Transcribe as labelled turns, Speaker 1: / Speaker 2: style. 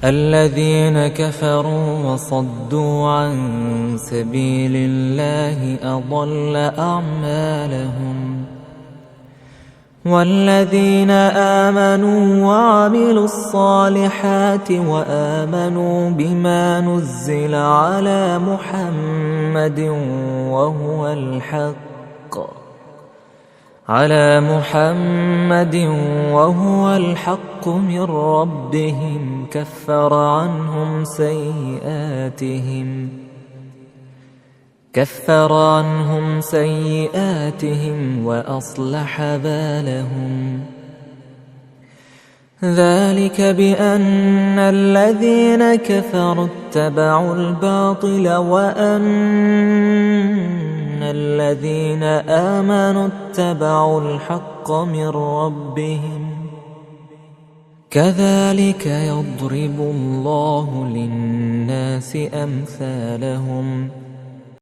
Speaker 1: الذين كفروا وصدوا عن سبيل الله أضل أعمالهم والذين آمنوا وعملوا الصالحات وآمنوا بما نزل على محمد وهو الحق من ربهم كفر عنهم سيئاتهم وأصلح بالهم. ذلك بأن الذين كفروا اتبعوا الباطل وأن الذين آمنوا اتبعوا الحق من ربهم كذلك يضرب الله للناس أمثالهم